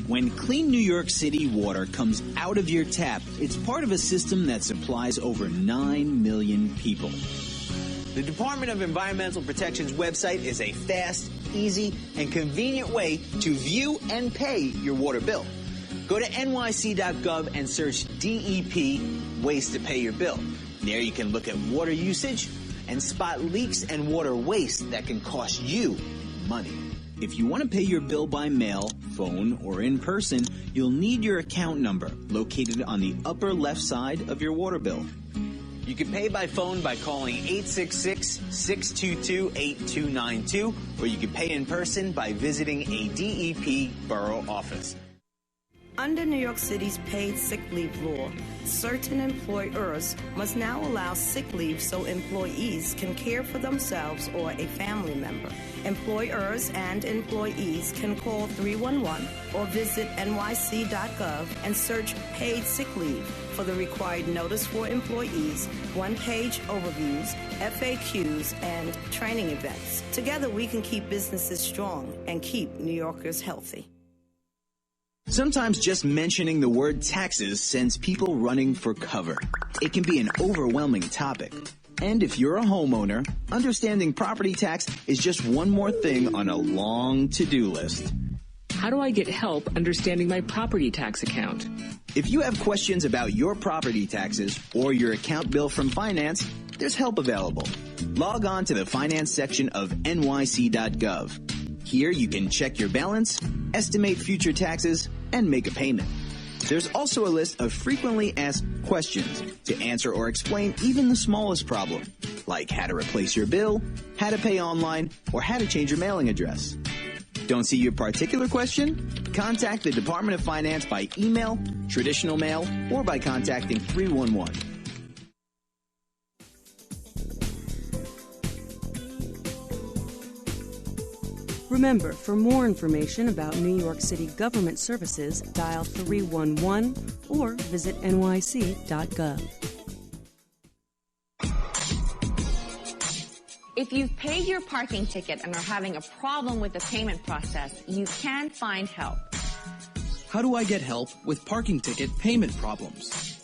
When clean New York City water comes out of your tap, it's part of a system that supplies over 9 million people. The Department of Environmental Protection's website is a fast, easy, and convenient way to view and pay your water bill. Go to nyc.gov and search DEP Ways to Pay Your Bill. There you can look at water usage and spot leaks and water waste that can cost you money. If you want to pay your bill by mail, phone, or in person, you'll need your account number located on the upper left side of your water bill. You can pay by phone by calling 866-622-8292, or you can pay in person by visiting a DEP borough office. Under New York City's paid sick leave law, certain employers must now allow sick leave so employees can care for themselves or a family member. Employers and employees can call 311 or visit nyc.gov and search paid sick leave for the required notice for employees, one-page overviews, FAQs, and training events. Together we can keep businesses strong and keep New Yorkers healthy. Sometimes just mentioning the word taxes sends people running for cover. It can be an overwhelming topic. And if you're a homeowner, understanding property tax is just one more thing on a long to-do list. How do I get help understanding my property tax account? If you have questions about your property taxes or your account bill from finance, there's help available. Log on to the finance section of nyc.gov. Here you can check your balance, estimate future taxes, and make a payment. There's also a list of frequently asked questions to answer or explain even the smallest problem, like how to replace your bill, how to pay online, or how to change your mailing address. Don't see your particular question? Contact the Department of Finance by email, traditional mail, or by contacting 311. Remember, for more information about New York City government services, dial 311 or visit nyc.gov. If you've paid your parking ticket and are having a problem with the payment process, you can find help. How do I get help with parking ticket payment problems?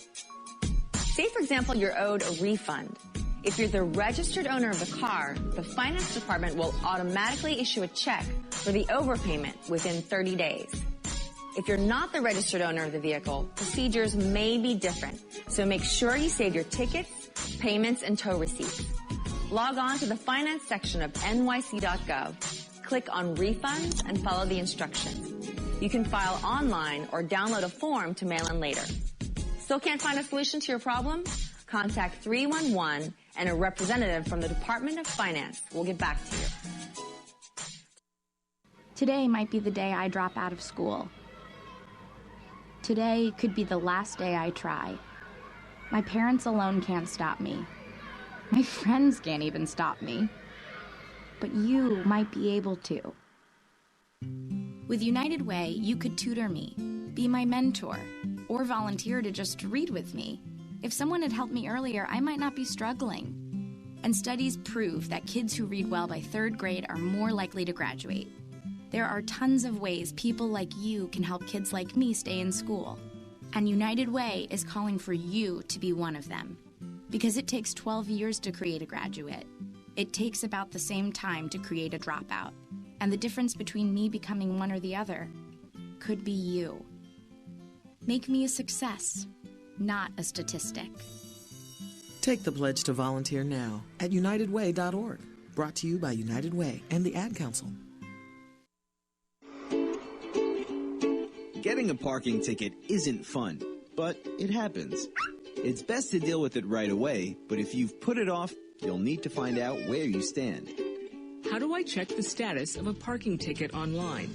Say, for example, you're owed a refund. If you're the registered owner of the car, the finance department will automatically issue a check for the overpayment within 30 days. If you're not the registered owner of the vehicle, procedures may be different, so make sure you save your tickets, payments, and tow receipts. Log on to the finance section of nyc.gov, click on refunds, and follow the instructions. You can file online or download a form to mail in later. Still can't find a solution to your problem? Contact 311 and a representative from the Department of Finance will get back to you. Today might be the day I drop out of school. Today could be the last day I try. My parents alone can't stop me. My friends can't even stop me. But you might be able to. With United Way, you could tutor me, be my mentor, or volunteer to just read with me. If someone had helped me earlier, I might not be struggling. And studies prove that kids who read well by 3rd grade are more likely to graduate. There are tons of ways people like you can help kids like me stay in school. And United Way is calling for you to be one of them. Because it takes 12 years to create a graduate. It takes about the same time to create a dropout. And the difference between me becoming one or the other could be you. Make me a success, not a statistic. Take the pledge to volunteer now at unitedway.org. Brought to you by United Way and the Ad Council. Getting a parking ticket isn't fun, but it happens. It's best to deal with it right away, but if you've put it off, you'll need to find out where you stand. How do I check the status of a parking ticket online?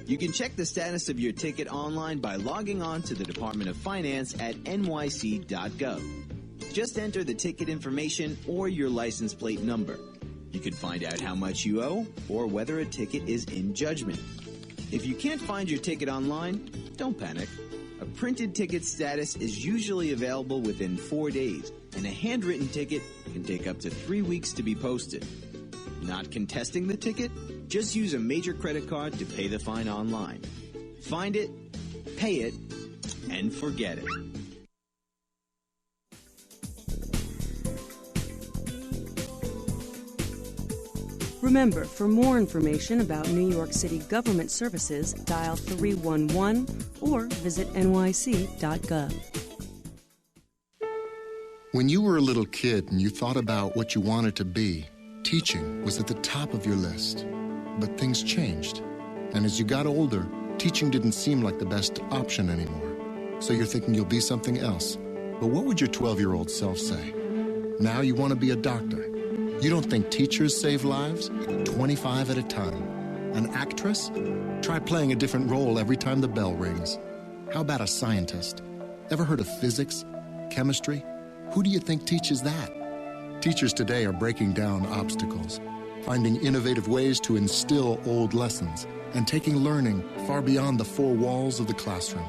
You can check the status of your ticket online by logging on to the Department of Finance at nyc.gov. Just enter the ticket information or your license plate number. You can find out how much you owe or whether a ticket is in judgment. If you can't find your ticket online, don't panic. A printed ticket status is usually available within 4 days, and a handwritten ticket can take up to 3 weeks to be posted. Not contesting the ticket? Just use a major credit card to pay the fine online. Find it, pay it, and forget it. Remember, for more information about New York City government services, dial 311 or visit nyc.gov. When you were a little kid and you thought about what you wanted to be, teaching was at the top of your list. But things changed. And as you got older, teaching didn't seem like the best option anymore. So you're thinking you'll be something else. But what would your 12-year-old self say? Now you want to be a doctor. You don't think teachers save lives? 25 at a time. An actress? Try playing a different role every time the bell rings. How about a scientist? Ever heard of physics? Chemistry? Who do you think teaches that? Teachers today are breaking down obstacles, finding innovative ways to instill old lessons, and taking learning far beyond the four walls of the classroom.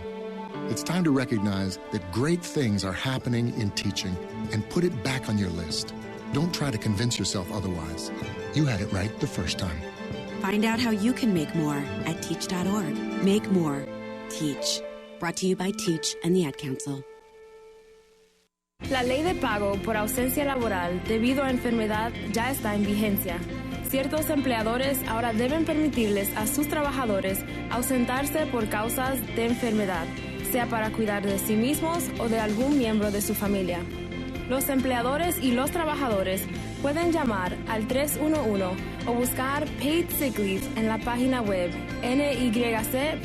It's time to recognize that great things are happening in teaching and put it back on your list. Don't try to convince yourself otherwise. You had it right the first time. Find out how you can make more at teach.org. Make more. Teach. Brought to you by Teach and the Ad Council. La ley de pago por ausencia laboral debido a enfermedad ya está en vigencia. Ciertos empleadores ahora deben permitirles a sus trabajadores ausentarse por causas de enfermedad, sea para cuidar de sí mismos o de algún miembro de su familia. Los empleadores y los trabajadores pueden llamar al 311 o buscar Paid Sick Leave en la página web nyc.gov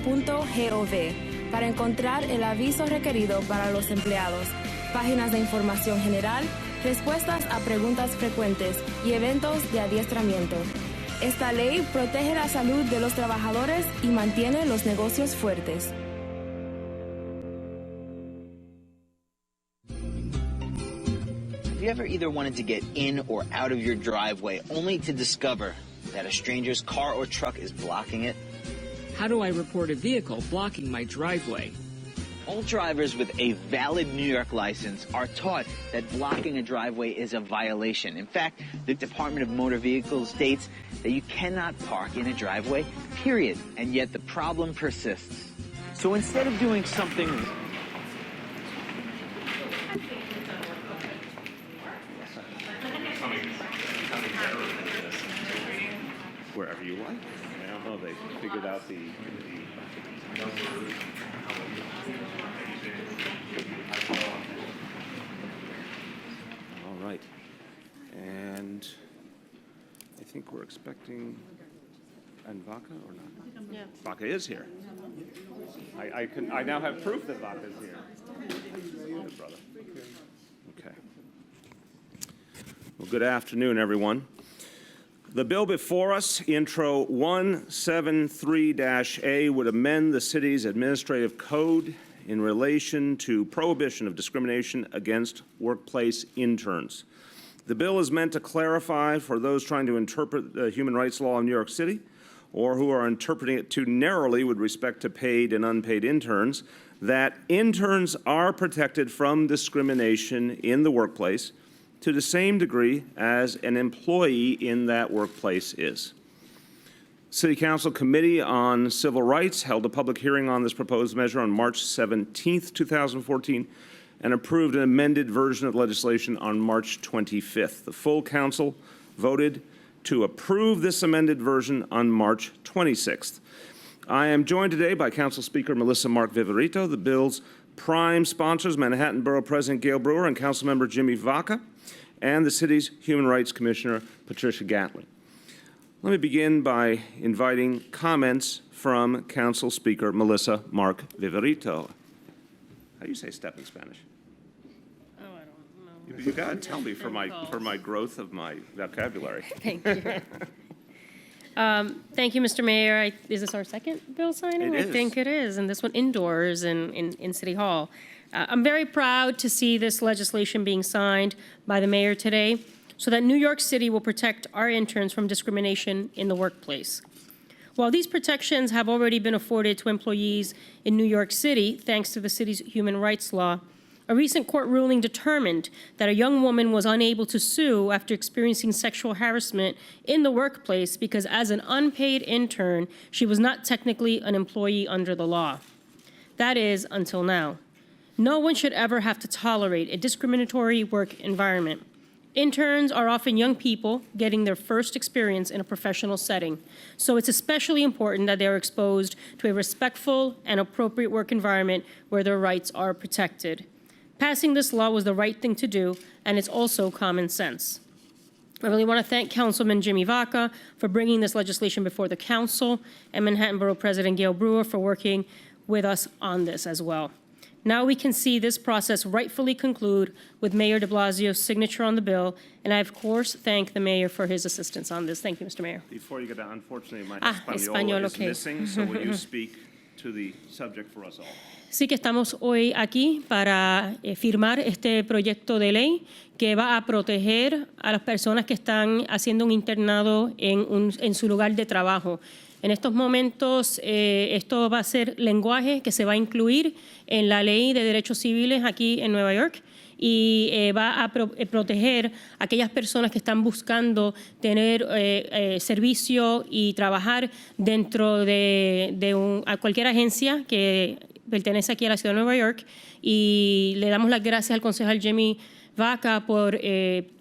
para encontrar el aviso requerido para los empleados, páginas de información general, respuestas a preguntas frecuentes y eventos de adiestramiento. Esta ley protege la salud de los trabajadores y mantiene los negocios fuertes. Have you ever either wanted to get in or out of your driveway only to discover that a stranger's car or truck is blocking it? How do I report a vehicle blocking my driveway? All drivers with a valid New York license are taught that blocking a driveway is a violation. In fact, the Department of Motor Vehicles states that you cannot park in a driveway, period. And yet the problem persists. So instead of doing something... Wherever you like. I don't know, they figured out the all right. And I think we're expecting Vaca or not? Yeah. Vaca is here. I now have proof that Vaca is here. Good brother. Okay. Well, good afternoon, everyone. The bill before us, Intro 173-A, would amend the city's administrative code in relation to prohibition of discrimination against workplace interns. The bill is meant to clarify for those trying to interpret the human rights law in New York City or who are interpreting it too narrowly with respect to paid and unpaid interns that interns are protected from discrimination in the workplace to the same degree as an employee in that workplace is. City Council Committee on Civil Rights held a public hearing on this proposed measure on March 17th, 2014, and approved an amended version of legislation on March 25th. The full council voted to approve this amended version on March 26th. I am joined today by Council Speaker Melissa Mark Viverito, the bill's prime sponsors, Manhattan Borough President Gail Brewer and Councilmember Jimmy Vaca, and the city's Human Rights Commissioner, Patricia Gatlin. Let me begin by inviting comments from Council Speaker Melissa Mark Viverito. How do you say step in Spanish? Oh, I don't know. You got to tell me for my growth of my vocabulary. Thank you. Thank you, Mr. Mayor. Is this our second bill signing? It is. I think it is, and this one indoors in City Hall. I'm very proud to see this legislation being signed by the mayor today so that New York City will protect our interns from discrimination in the workplace. While these protections have already been afforded to employees in New York City, thanks to the city's human rights law, A recent court ruling determined that a young woman was unable to sue after experiencing sexual harassment in the workplace because as an unpaid intern, she was not technically an employee under the law. That is, until now. No one should ever have to tolerate a discriminatory work environment. Interns are often young people getting their first experience in a professional setting, so it's especially important that they are exposed to a respectful and appropriate work environment where their rights are protected. Passing this law was the right thing to do, and it's also common sense. I really want to thank Councilman Jimmy Vaca for bringing this legislation before the council, and Manhattan Borough President Gail Brewer for working with us on this as well. Now we can see this process rightfully conclude with Mayor de Blasio's signature on the bill, and I, of course, thank the mayor for his assistance on this. Thank you, Mr. Mayor. Before you go down, unfortunately, my español, is missing, so will you speak to the subject for us all? Sí que estamos hoy aquí para firmar este proyecto de ley que va a proteger a las personas que están haciendo un internado en su lugar de trabajo. En estos momentos, esto va a ser lenguaje que se va a incluir en la Ley de Derechos Civiles aquí en Nueva York y va a proteger a aquellas personas que están buscando tener servicio y trabajar dentro de cualquier agencia que pertenece aquí a la ciudad de Nueva York. Y le damos las gracias al concejal Jimmy Vaca por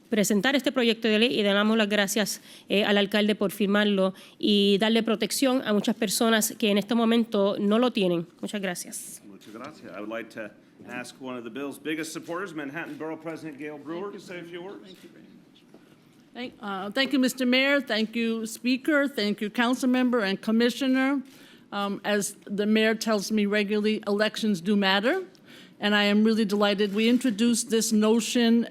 presentar este proyecto de ley y le damos las gracias al alcalde por firmarlo y darle protección a muchas personas que en este momento no lo tienen. Muchas gracias. Muchas gracias. I would like to ask one of the bill's biggest supporters, Manhattan Borough President Gail Brewer, to say a few words. Thank you very much. Thank you, Mr. Mayor. Thank you, Speaker. Thank you, Council Member and Commissioner. As the Mayor tells me regularly, elections do matter. And I am really delighted. We introduced this notion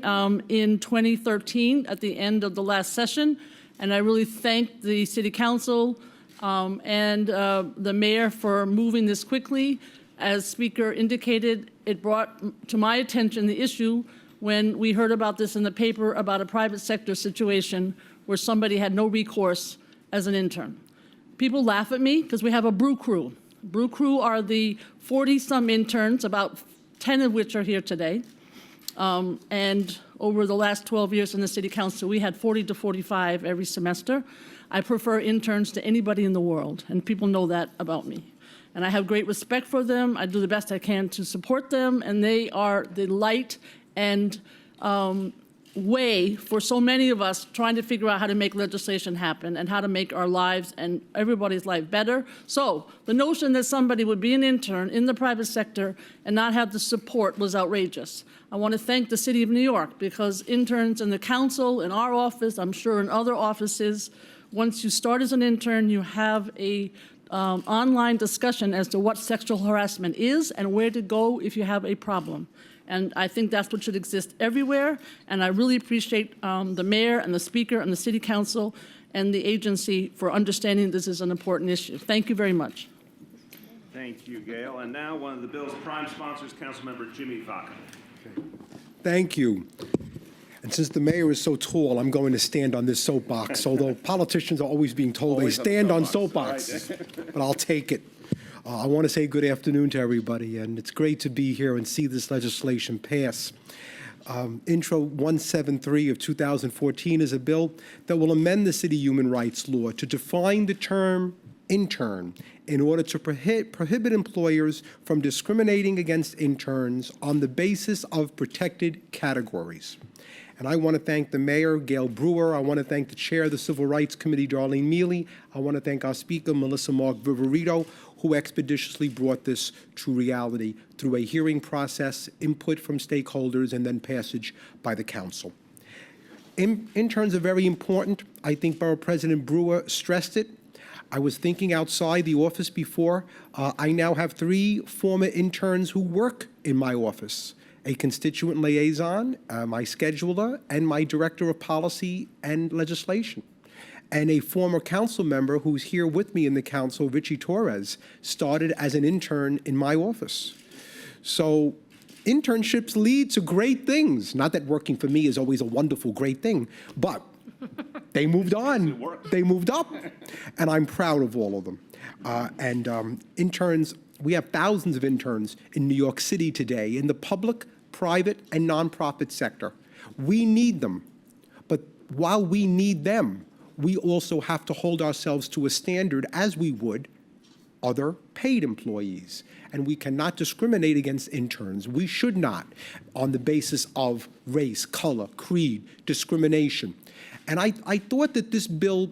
in 2013 at the end of the last session, and I really thank the City Council and the Mayor for moving this quickly. As Speaker indicated, it brought to my attention the issue when we heard about this in the paper about a private sector situation where somebody had no recourse as an intern. People laugh at me because we have a brew crew. Brew crew are the 40-some interns, about 10 of which are here today. And over the last 12 years in the City Council, we had 40 to 45 every semester. I prefer interns to anybody in the world, and people know that about me. And I have great respect for them. I do the best I can to support them, and they are the light and way for so many of us trying to figure out how to make legislation happen and how to make our lives and everybody's life better. So the notion that somebody would be an intern in the private sector and not have the support was outrageous. I want to thank the City of New York because interns in the council, in our office, I'm sure in other offices, once you start as an intern, you have a online discussion as to what sexual harassment is and where to go if you have a problem. And I think that's what should exist everywhere. And I really appreciate the mayor and the speaker and the city council and the agency for understanding this is an important issue. Thank you very much. Thank you, Gail. And now one of the bill's prime sponsors, Councilmember Jimmy Vaca. Okay. Thank you. And since the mayor is so tall, I'm going to stand on this soapbox, although politicians are always being told they stand on soapboxes, but I'll take it. I want to say good afternoon to everybody, and it's great to be here and see this legislation pass. Intro 173 of 2014 is a bill that will amend the city human rights law to define the term intern in order to prohibit employers from discriminating against interns on the basis of protected categories. And I want to thank the mayor, Gail Brewer. I want to thank the chair of the Civil Rights Committee, Darlene Mealy. I want to thank our speaker, Melissa Mark Viverito, who expeditiously brought this to reality through a hearing process, input from stakeholders, and then passage by the council. Interns are very important. I think Borough President Brewer stressed it. I was thinking outside the office before. I now have 3 former interns who work in my office: a constituent liaison, my scheduler, and my director of policy and legislation. And a former council member who's here with me in the council, Richie Torres, started as an intern in my office. So internships lead to great things. Not that working for me is always a wonderful, great thing, but they moved on. They moved up, and I'm proud of all of them. Interns, we have thousands of interns in New York City today, in the public, private and nonprofit sector. We need them. But while we need them, we also have to hold ourselves to a standard as we would other paid employees. And we cannot discriminate against interns. We should not, on the basis of race, color, creed, discrimination. And I thought that this bill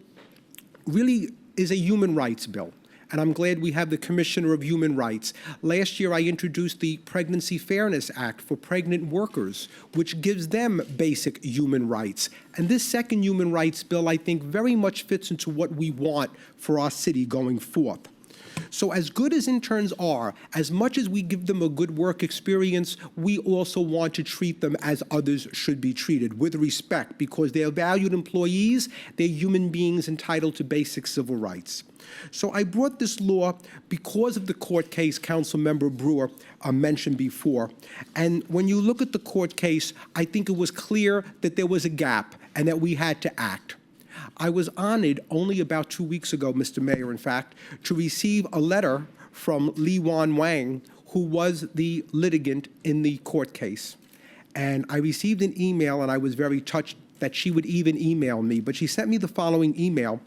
really is a human rights bill. And I'm glad we have the Commissioner of Human Rights. Last year, I introduced the Pregnancy Fairness Act for pregnant workers, which gives them basic human rights. And this second human rights bill, I think, very much fits into what we want for our city going forth. So as good as interns are, as much as we give them a good work experience, we also want to treat them as others should be treated, with respect, because they're valued employees, they're human beings entitled to basic civil rights. So I brought this law because of the court case Councilmember Brewer mentioned before. And when you look at the court case, I think it was clear that there was a gap and that we had to act. I was honored only about 2 weeks ago, Mr. Mayor, in fact, to receive a letter from Li-Wan Wang, who was the litigant in the court case. And I received an email, and I was very touched that she would even email me. But she sent me the following email.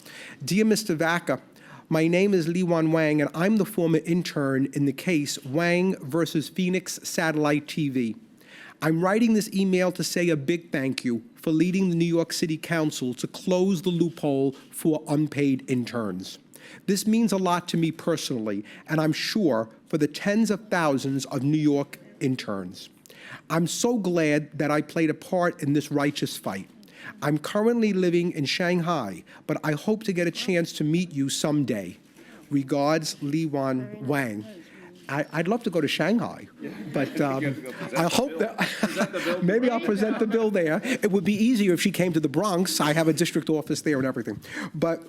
Dear Mr. Vaca, my name is Li-Wan Wang, and I'm the former intern in the case Wang versus Phoenix Satellite TV. I'm writing this email to say a big thank you for leading the New York City Council to close the loophole for unpaid interns. This means a lot to me personally, and I'm sure for the tens of thousands of New York interns. I'm so glad that I played a part in this righteous fight. I'm currently living in Shanghai, but I hope to get a chance to meet you someday. Regards, Li-Wan Wang. I'd love to go to Shanghai, but I hope that maybe I'll present the bill there. It would be easier if she came to the Bronx. I have a district office there and everything. But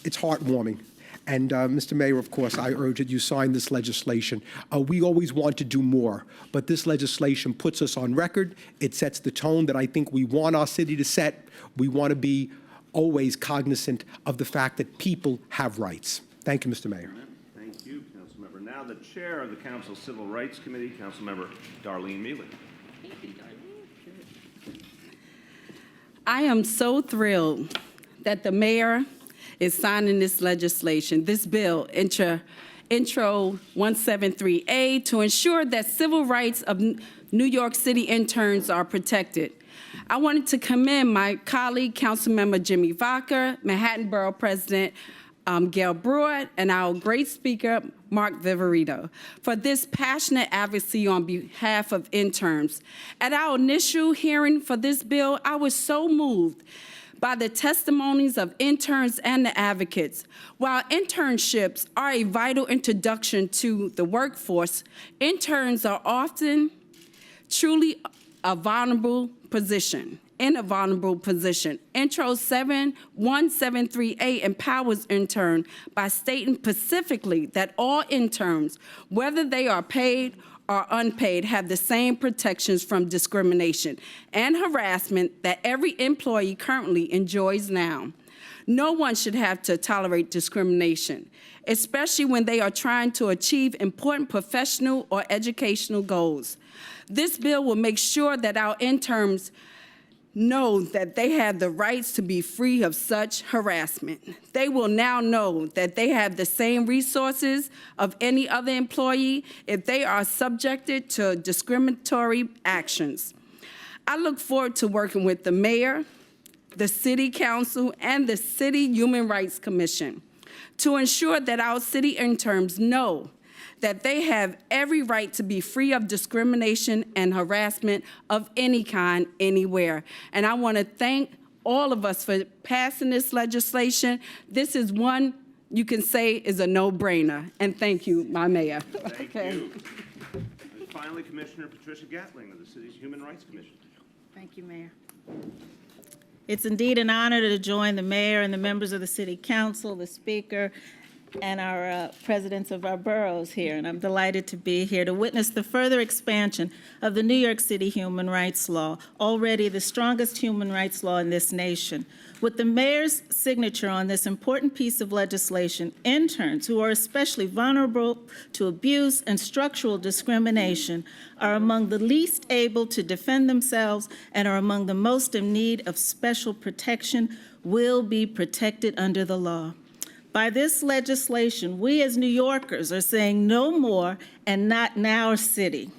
it's heartwarming. And Mr. Mayor, of course, I urge that you sign this legislation. We always want to do more, but this legislation puts us on record. It sets the tone that I think we want our city to set. We want to be always cognizant of the fact that people have rights. Thank you, Mr. Mayor. Thank you, Councilmember. Now the Chair of the Council Civil Rights Committee, Councilmember Darlene Mealy. I am so thrilled that the mayor is signing this legislation, this bill, Intro 173A, to ensure that civil rights of New York City interns are protected. I wanted to commend my colleague, Councilmember Jimmy Vaca, Manhattan Borough President Gail Brewer, and our great speaker, Mark Viverito, for this passionate advocacy on behalf of interns. At our initial hearing for this bill, I was so moved by the testimonies of interns and the advocates. While internships are a vital introduction to the workforce, interns are often truly a vulnerable position. Intro 7173A empowers interns by stating specifically that all interns, whether they are paid or unpaid, have the same protections from discrimination and harassment that every employee currently enjoys now. No one should have to tolerate discrimination, especially when they are trying to achieve important professional or educational goals. This bill will make sure that our interns know that they have the rights to be free of such harassment. They will now know that they have the same resources of any other employee if they are subjected to discriminatory actions. I look forward to working with the mayor, the city council, and the City Human Rights Commission to ensure that our city interns know that they have every right to be free of discrimination and harassment of any kind, anywhere. And I want to thank all of us for passing this legislation. This is one you can say is a no-brainer. And thank you, my mayor. Thank you. And finally, Commissioner Patricia Gatling of the city's Human Rights Commission. Thank you, Mayor. It's indeed an honor to join the mayor and the members of the City Council, the Speaker, and our presidents of our boroughs here, and I'm delighted to be here to witness the further expansion of the New York City human rights law, already the strongest human rights law in this nation. With the mayor's signature on this important piece of legislation, interns who are especially vulnerable to abuse and structural discrimination are among the least able to defend themselves and are among the most in need of special protection, will be protected under the law. By this legislation, we as New Yorkers are saying no more and not in our city.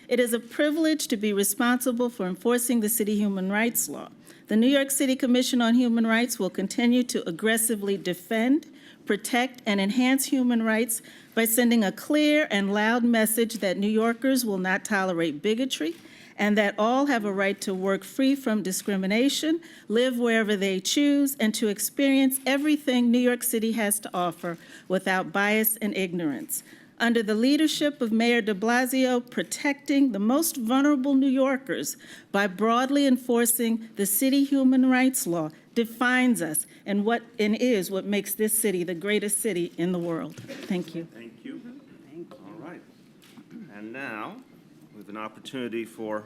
It is a privilege to be responsible for enforcing the city human rights law. The New York City Commission on Human Rights will continue to aggressively defend, protect, and enhance human rights by sending a clear and loud message that New Yorkers will not tolerate bigotry and that all have a right to work free from discrimination, live wherever they choose, and to experience everything New York City has to offer without bias and ignorance. Under the leadership of Mayor de Blasio, protecting the most vulnerable New Yorkers by broadly enforcing the city human rights law defines us and is what makes this city the greatest city in the world. Thank you. Thank you. All right. And now, with an opportunity for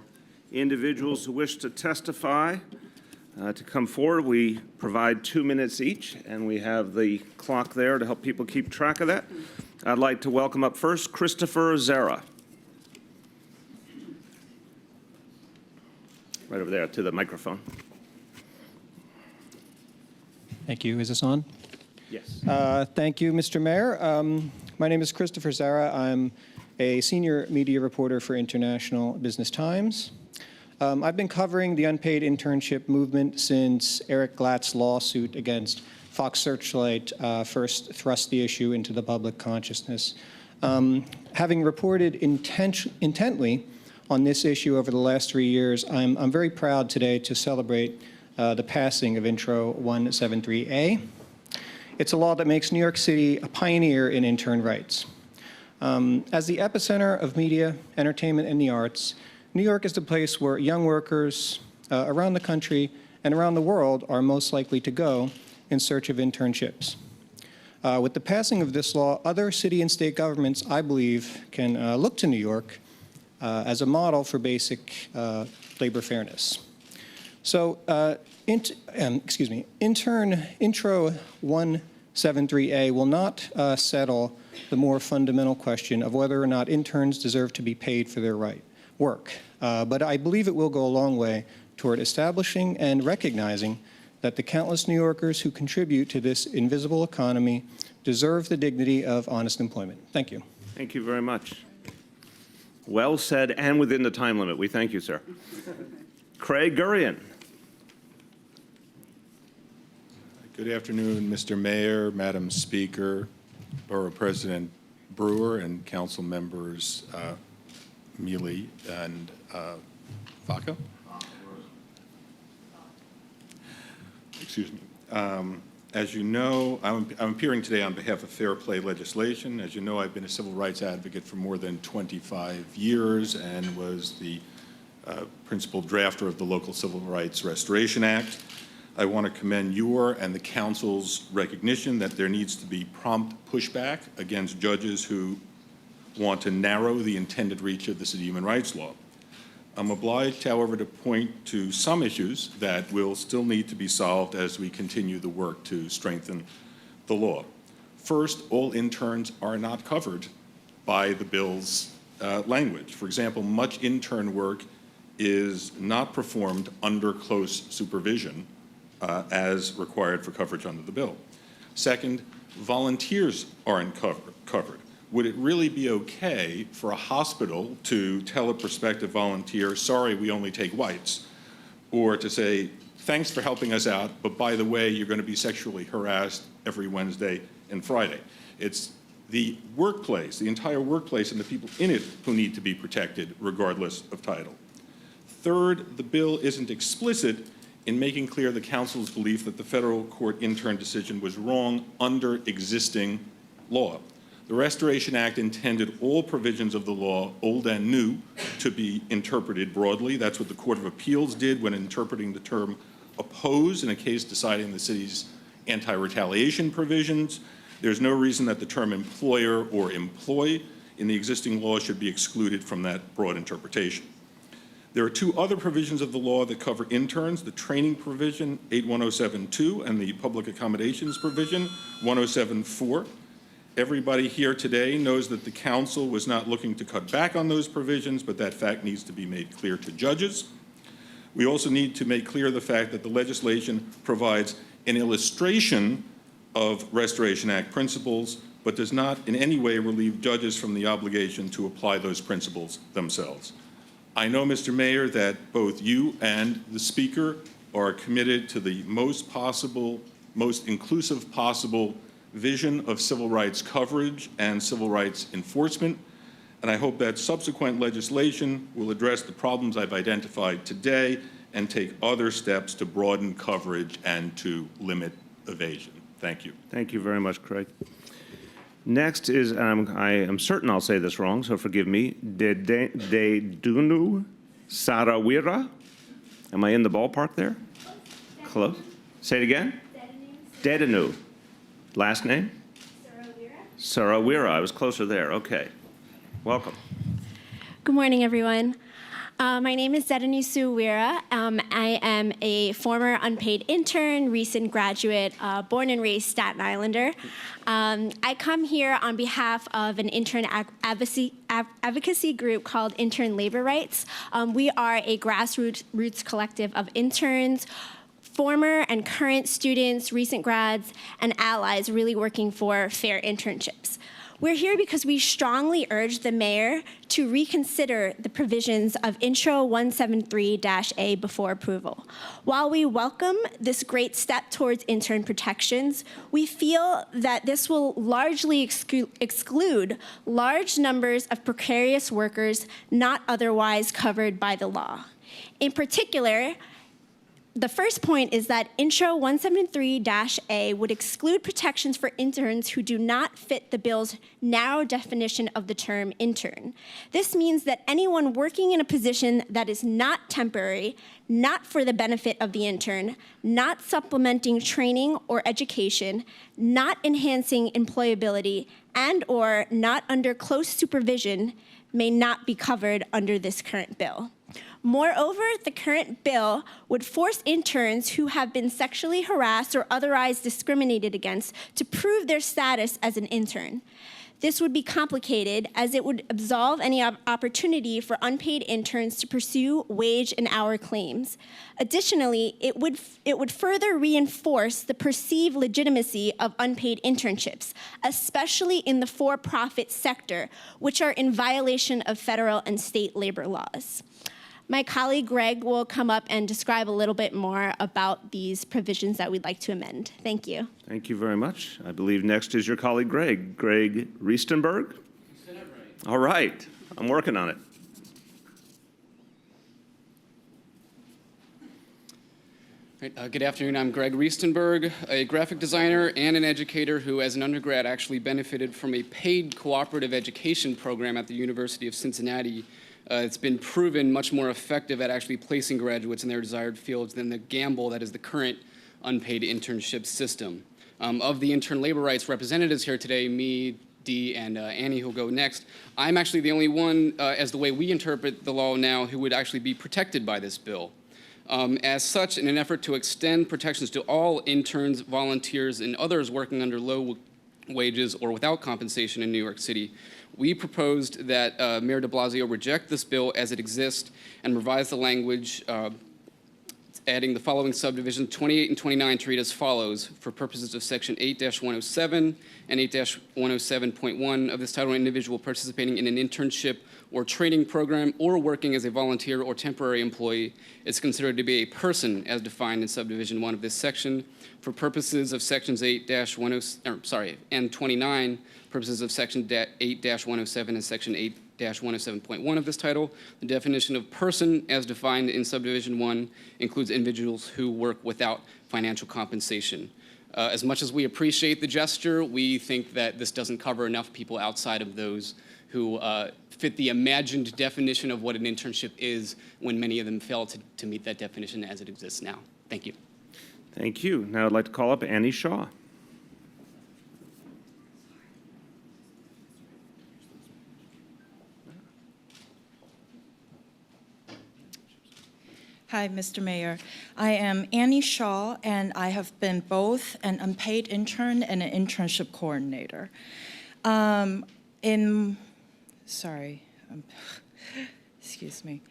individuals who wish to testify to come forward, we provide 2 minutes each, and we have the clock there to help people keep track of that. I'd like to welcome up first Christopher Zara. Right over there to the microphone. Thank you. Is this on? Yes. Thank you, Mr. Mayor. My name is Christopher Zara. I'm a senior media reporter for International Business Times. I've been covering the unpaid internship movement since Eric Glatt's lawsuit against Fox Searchlight first thrust the issue into the public consciousness. Having reported intently on this issue over the last 3 years, I'm very proud today to celebrate the passing of Intro 173A. It's a law that makes New York City a pioneer in intern rights. As the epicenter of media, entertainment, and the arts, New York is the place where young workers around the country and around the world are most likely to go in search of internships. With the passing of this law, other city and state governments, I believe, can look to New York as a model for basic labor fairness. So, Intro 173A will not settle the more fundamental question of whether or not interns deserve to be paid for their work. But I believe it will go a long way toward establishing and recognizing that the countless New Yorkers who contribute to this invisible economy deserve the dignity of honest employment. Thank you. Thank you very much. Well said and within the time limit. We thank you, sir. Craig Gurian. Good afternoon, Mr. Mayor, Madam Speaker, Borough President Brewer, and Council members Mealy and Vaca. Excuse me. As you know, I'm appearing today on behalf of Fair Play legislation. As you know, I've been a civil rights advocate for more than 25 years and was the principal drafter of the Local Civil Rights Restoration Act. I want to commend your and the Council's recognition that there needs to be prompt pushback against judges who want to narrow the intended reach of the city human rights law. I'm obliged, however, to point to some issues that will still need to be solved as we continue the work to strengthen the law. First, all interns are not covered by the bill's language. For example, much intern work is not performed under close supervision as required for coverage under the bill. Second, volunteers aren't covered. Would it really be okay for a hospital to tell a prospective volunteer, sorry, we only take whites, or to say, thanks for helping us out, but by the way, you're going to be sexually harassed every Wednesday and Friday? It's the workplace, the entire workplace, and the people in it who need to be protected regardless of title. Third, the bill isn't explicit in making clear the Council's belief that the federal court intern decision was wrong under existing law. The Restoration Act intended all provisions of the law, old and new, to be interpreted broadly. That's what the Court of Appeals did when interpreting the term oppose in a case deciding the city's anti-retaliation provisions. There's no reason that the term employer or employee in the existing law should be excluded from that broad interpretation. There are two other provisions of the law that cover interns, the training provision 81072 and the public accommodations provision 1074. Everybody here today knows that the council was not looking to cut back on those provisions, but that fact needs to be made clear to judges. We also need to make clear the fact that the legislation provides an illustration of Restoration Act principles, but does not in any way relieve judges from the obligation to apply those principles themselves. I know, Mr. Mayor, that both you and the Speaker are committed to the most inclusive possible vision of civil rights coverage and civil rights enforcement, and I hope that subsequent legislation will address the problems I've identified today and take other steps to broaden coverage and to limit evasion. Thank you. Thank you very much, Craig. Next is, I am certain I'll say this wrong, so forgive me, Dedunu Sarawira. Am I in the ballpark there? Close. Say it again. Dedunu. Last name? Sarawira. I was closer there. Okay. Welcome. Good morning, everyone. My name is Dedunu Suwira. I am a former unpaid intern, recent graduate, born and raised Staten Islander. I come here on behalf of an intern advocacy group called Intern Labor Rights. We are a grassroots collective of interns, former and current students, recent grads, and allies really working for fair internships. We're here because we strongly urge the mayor to reconsider the provisions of Intro 173-A before approval. While we welcome this great step towards intern protections, we feel that this will largely exclude large numbers of precarious workers not otherwise covered by the law. In particular, the first point is that Intro 173-A would exclude protections for interns who do not fit the bill's narrow definition of the term intern. This means that anyone working in a position that is not temporary, not for the benefit of the intern, not supplementing training or education, not enhancing employability, and/or not under close supervision may not be covered under this current bill. Moreover, the current bill would force interns who have been sexually harassed or otherwise discriminated against to prove their status as an intern. This would be complicated as it would absolve any opportunity for unpaid interns to pursue wage and hour claims. Additionally, it would further reinforce the perceived legitimacy of unpaid internships, especially in the for-profit sector, which are in violation of federal and state labor laws. My colleague Greg will come up and describe a little bit more about these provisions that we'd like to amend. Thank you. Thank you very much. I believe next is your colleague Greg. Greg Riestenberg? You said it right. All right. I'm working on it. Good afternoon. I'm Greg Riestenberg, a graphic designer and an educator who, as an undergrad, actually benefited from a paid cooperative education program at the University of Cincinnati. It's been proven much more effective at actually placing graduates in their desired fields than the gamble that is the current unpaid internship system. Of the intern labor rights representatives here today, me, Dee, and Annie, who'll go next, I'm actually the only one, as the way we interpret the law now, who would actually be protected by this bill. As such, in an effort to extend protections to all interns, volunteers, and others working under low wages or without compensation in New York City, we proposed that Mayor de Blasio reject this bill as it exists and revise the language, adding the following subdivisions 28 and 29 to read as follows: for purposes of Section 8-107 and 8-107.1 of this title, an individual participating in an internship or training program or working as a volunteer or temporary employee is considered to be a person as defined in subdivision 1 of this section. For purposes of Sections 8-107, and 29, purposes of Section 8-107 and Section 8-107.1 of this title, the definition of person as defined in subdivision 1 includes individuals who work without financial compensation. As much as we appreciate the gesture, we think that this doesn't cover enough people outside of those who fit the imagined definition of what an internship is, when many of them fail to meet that definition as it exists now. Thank you. Thank you. Now I'd like to call up Annie Shaw. Hi, Mr. Mayor. I am Annie Shaw, and I have been both an unpaid intern and an internship coordinator. Excuse me.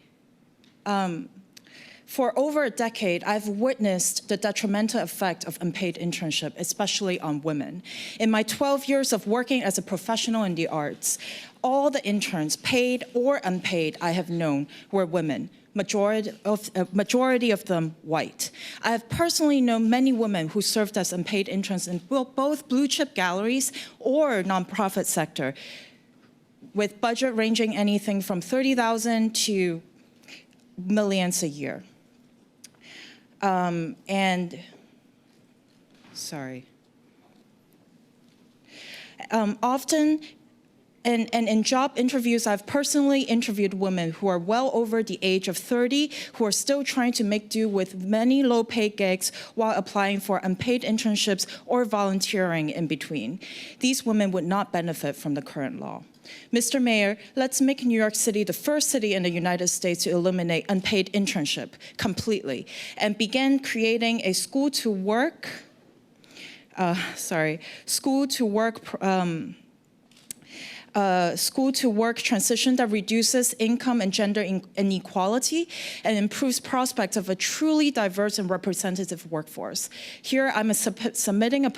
For over a decade, I've witnessed the detrimental effect of unpaid internship, especially on women. In my 12 years of working as a professional in the arts, all the interns, paid or unpaid, I have known were women. Majority of them white. I have personally known many women who served as unpaid interns in both blue chip galleries or nonprofit sector, with budget ranging anything from $30,000 to millions a year. Often, and in job interviews, I've personally interviewed women who are well over the age of 30, who are still trying to make do with many low-paid gigs while applying for unpaid internships or volunteering in between. These women would not benefit from the current law. Mr. Mayor, let's make New York City the first city in the United States to eliminate unpaid internship completely and begin creating a school-to-work transition that reduces income and gender inequality and improves prospects of a truly diverse and representative workforce. Here, I'm submitting a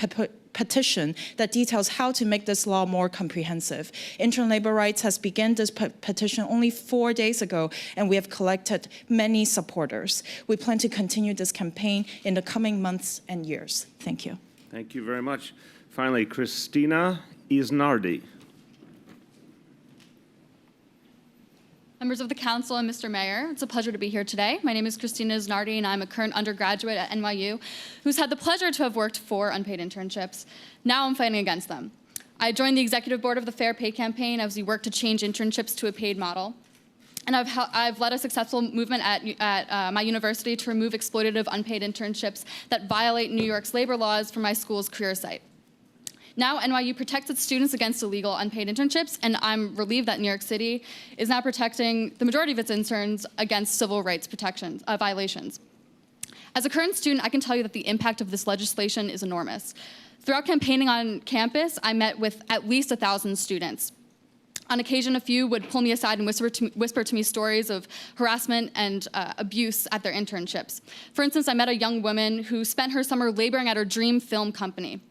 petition that details how to make this law more comprehensive. Intern Labor Rights has begun this petition only 4 days ago, and we have collected many supporters. We plan to continue this campaign in the coming months and years. Thank you. Thank you very much. Finally, Christina Isnardi. Members of the Council and Mr. Mayor, it's a pleasure to be here today. My name is Christina Isnardi, and I'm a current undergraduate at NYU who's had the pleasure to have worked for unpaid internships. Now I'm fighting against them. I joined the executive board of the Fair Pay Campaign as we work to change internships to a paid model. And I've led a successful movement at my university to remove exploitative unpaid internships that violate New York's labor laws from my school's career site. Now, NYU protects its students against illegal unpaid internships, and I'm relieved that New York City is now protecting the majority of its interns against civil rights violations. As a current student, I can tell you that the impact of this legislation is enormous. Throughout campaigning on campus, I met with at least 1,000 students. On occasion, a few would pull me aside and whisper to me stories of harassment and abuse at their internships. For instance, I met a young woman who spent her summer laboring at her dream film company.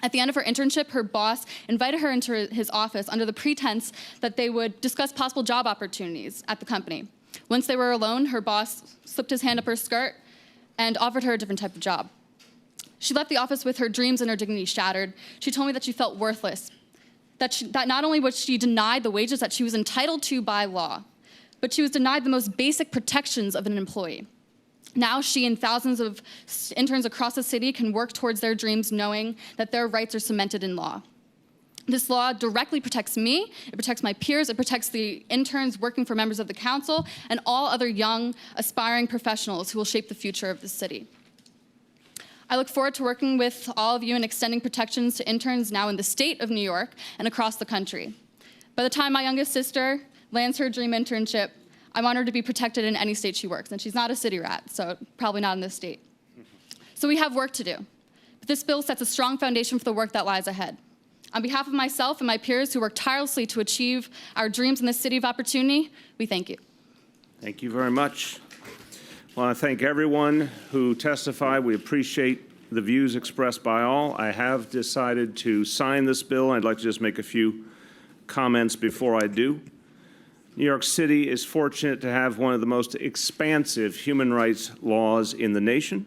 At the end of her internship, her boss invited her into his office under the pretense that they would discuss possible job opportunities at the company. Once they were alone, her boss slipped his hand up her skirt and offered her a different type of job. She left the office with her dreams and her dignity shattered. She told me that she felt worthless, that not only was she denied the wages that she was entitled to by law, but she was denied the most basic protections of an employee. Now she and thousands of interns across the city can work towards their dreams knowing that their rights are cemented in law. This law directly protects me, it protects my peers, it protects the interns working for members of the council, and all other young, aspiring professionals who will shape the future of the city. I look forward to working with all of you in extending protections to interns now in the state of New York and across the country. By the time my youngest sister lands her dream internship, I want her to be protected in any state she works, and she's not a city rat, so probably not in this state. So we have work to do, but this bill sets a strong foundation for the work that lies ahead. On behalf of myself and my peers who work tirelessly to achieve our dreams in this city of opportunity, we thank you. Thank you very much. I want to thank everyone who testified. We appreciate the views expressed by all. I have decided to sign this bill. I'd like to just make a few comments before I do. New York City is fortunate to have one of the most expansive human rights laws in the nation.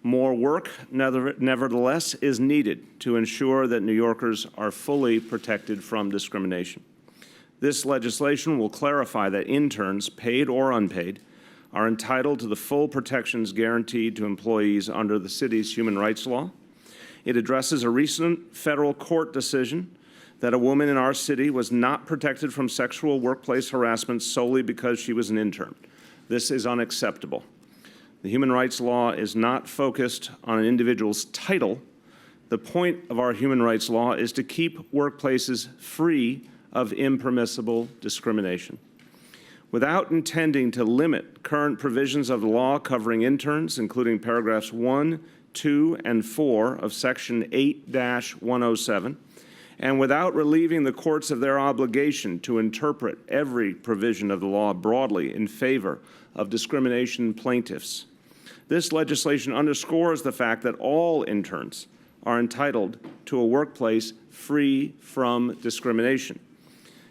More work, nevertheless, is needed to ensure that New Yorkers are fully protected from discrimination. This legislation will clarify that interns, paid or unpaid, are entitled to the full protections guaranteed to employees under the city's human rights law. It addresses a recent federal court decision that a woman in our city was not protected from sexual workplace harassment solely because she was an intern. This is unacceptable. The human rights law is not focused on an individual's title. The point of our human rights law is to keep workplaces free of impermissible discrimination. without intending to limit current provisions of the law covering interns, including paragraphs 1, 2, and 4 of Section 8-107, and without relieving the courts of their obligation to interpret every provision of the law broadly in favor of discrimination plaintiffs. This legislation underscores the fact that all interns are entitled to a workplace free from discrimination.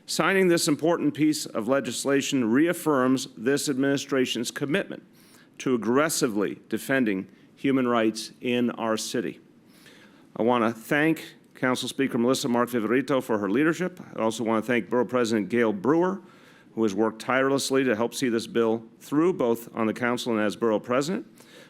Signing this important piece of legislation reaffirms this administration's commitment to aggressively defending human rights in our city. I want to thank Council Speaker Melissa Mark-Viverito for her leadership. I also want to thank Borough President Gail Brewer, who has worked tirelessly to help see this bill through, both on the Council and as Borough President.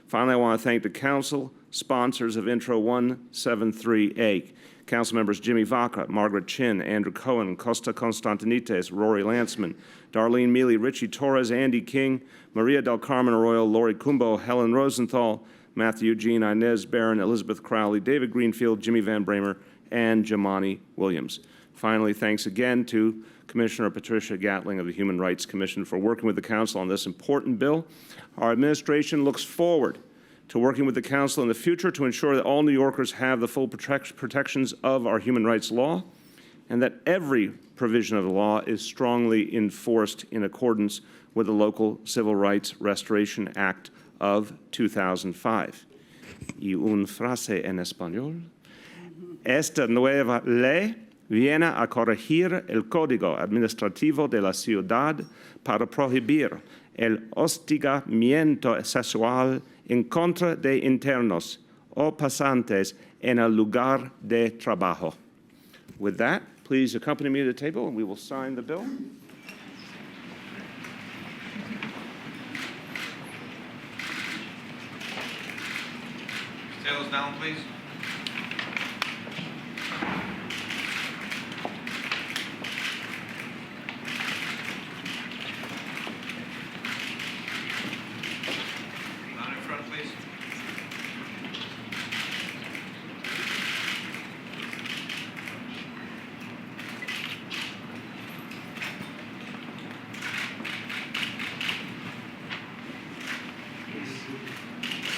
Finally, I want to thank the Council sponsors of Intro 173A, Council members Jimmy Vaca, Margaret Chin, Andrew Cohen, Costa Constantinites, Rory Lanceman, Darlene Mealy, Richie Torres, Andy King, Maria del Carmen Arroyo, Lori Cumbo, Helen Rosenthal, Matthew Eugene, Inez Barron, Elizabeth Crowley, David Greenfield, Jimmy Van Bramer, and Jamani Williams. Finally, thanks again to Commissioner Patricia Gatling of the Human Rights Commission for working with the Council on this important bill. Our administration looks forward to working with the Council in the future to ensure that all New Yorkers have the full protections of our human rights law, and that every provision of the law is strongly enforced in accordance with the Local Civil Rights Restoration Act of 2005. Y un frase en español. Esta nueva ley viene a corregir el Código Administrativo de la Ciudad para prohibir el hostigamiento sexual en contra de internos o pasantes en el lugar de trabajo. With that, please accompany me to the table and we will sign the bill. Tails down, please. Down in front, please.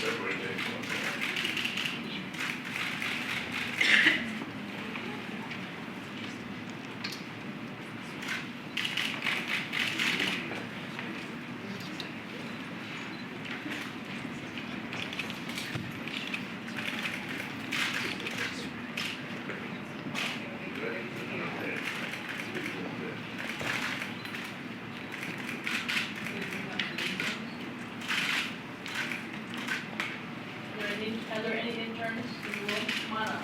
Separate it. Are there any interns who will come on up?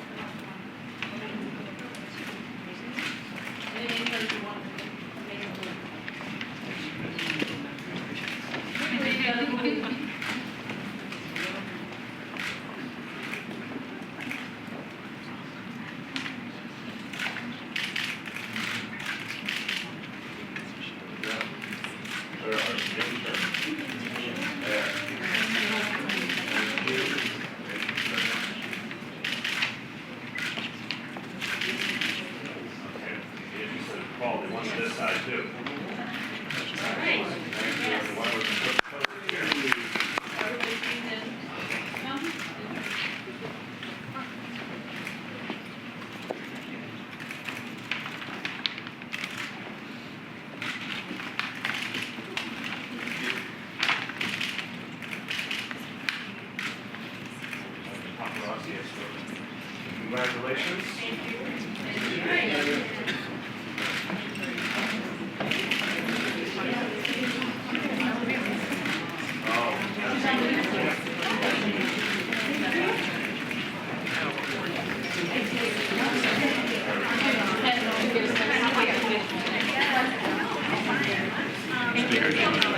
Any interns who want to Paul, the one on this side too. Congratulations. Speaker.